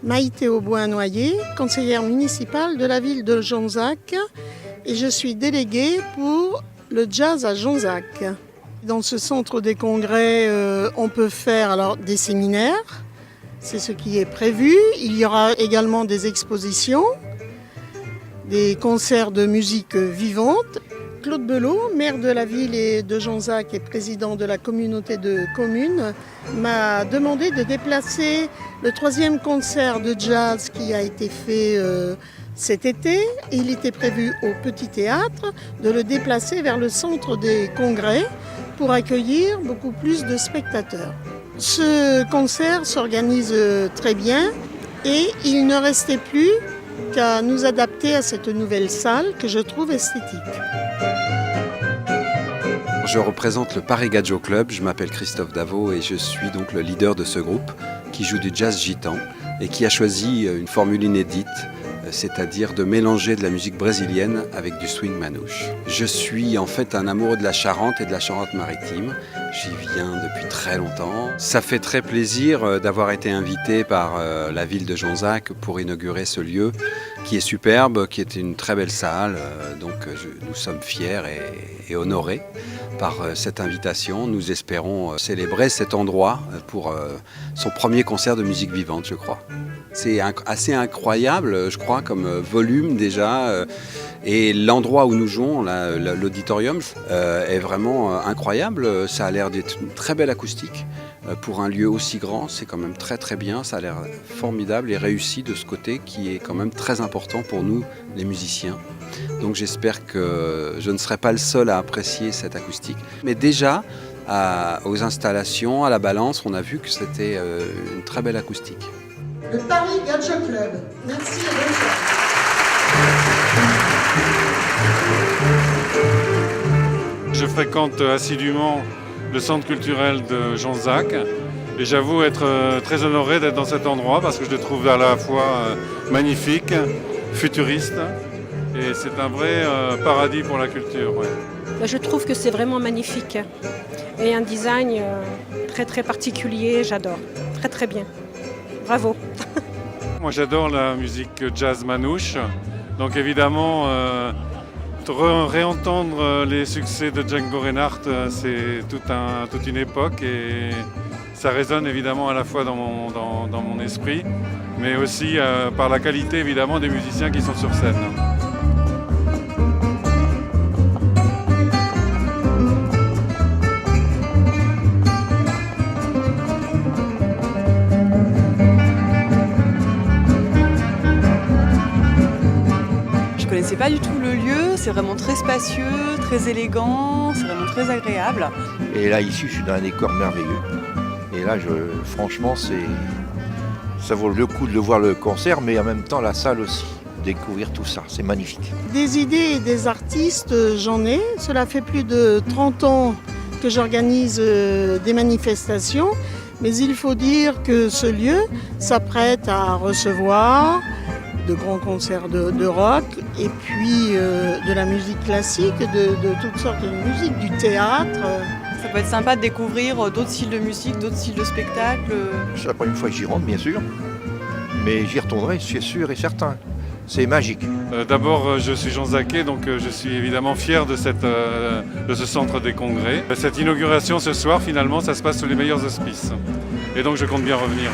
Maïté Aubois-Noyer, conseillère municipale de la ville de Jonzac, et je suis déléguée pour le jazz à Jonzac. Dans ce centre des congrès, on peut faire alors des séminaires, c'est ce qui est prévu. Il y aura également des expositions, des concerts de musique vivante. Claude Belot, maire de la ville et de Jonzac et président de la communauté de communes, m'a demandé de déplacer le 3e concert de jazz qui a été fait cet été. Il était prévu au Petit Théâtre, de le déplacer vers le centre des congrès pour accueillir beaucoup plus de spectateurs. Ce concert s'organise très bien et il ne restait plus qu'à nous adapter à cette nouvelle salle que je trouve esthétique. Je représente le Paris Gadjo Club, je m'appelle Christophe Davot et je suis donc le leader de ce groupe qui joue du jazz gitan et qui a choisi une formule inédite, c'est-à-dire de mélanger de la musique brésilienne avec du swing manouche. Je suis en fait un amoureux de la Charente et de la Charente-Maritime. J'y viens depuis très longtemps. Ça fait très plaisir d'avoir été invité par la ville de Jonzac pour inaugurer ce lieu qui est superbe, qui est une très belle salle. Donc nous sommes fiers et honorés par cette invitation. Nous espérons célébrer cet endroit pour son premier concert de musique vivante, je crois. C'est assez incroyable, je crois, comme volume déjà. Et l'endroit où nous jouons, l'auditorium, est vraiment incroyable. Ça a l'air d'être une très belle acoustique. Pour un lieu aussi grand, c'est quand même très très bien. Ça a l'air formidable et réussi de ce côté qui est quand même très important pour nous, les musiciens. Donc j'espère que je ne serai pas le seul à apprécier cette acoustique. Mais déjà, aux installations, à la balance, on a vu que c'était une très belle acoustique. Le Paris Gadjo Club. Merci et bonne soirée. Je fréquente assidûment le centre culturel de Jonzac et j'avoue être très honoré d'être dans cet endroit parce que je le trouve à la fois magnifique, futuriste et c'est un vrai paradis pour la culture. Ouais. Je trouve que c'est vraiment magnifique et un design très très particulier, j'adore, très très bien. Bravo. Moi j'adore la musique jazz manouche, donc évidemment réentendre les succès de Django Reinhardt, c'est toute une époque et ça résonne évidemment à la fois dans mon esprit, mais aussi par la qualité évidemment des musiciens qui sont sur scène. Je ne connaissais pas du tout le lieu, c'est vraiment très spacieux, très élégant, c'est vraiment très agréable. Et là ici je suis dans un décor merveilleux. Et là franchement ça vaut le coup de voir le concert, mais en même temps la salle aussi. Découvrir tout ça, c'est magnifique. Des idées et des artistes, j'en ai. Cela fait plus de 30 ans que j'organise des manifestations. Mais il faut dire que ce lieu s'apprête à recevoir de grands concerts de rock et puis de la musique classique, de toutes sortes de musique, du théâtre. Ça peut être sympa de découvrir d'autres styles de musique, d'autres styles de spectacle. C'est la première fois que j'y rentre, bien sûr, mais j'y retournerai, c'est sûr et certain. C'est magique. D'abord, je suis Jonzacais, donc je suis évidemment fier de ce centre des congrès. Cette inauguration ce soir, finalement, ça se passe sous les meilleurs auspices. Et donc je compte bien revenir.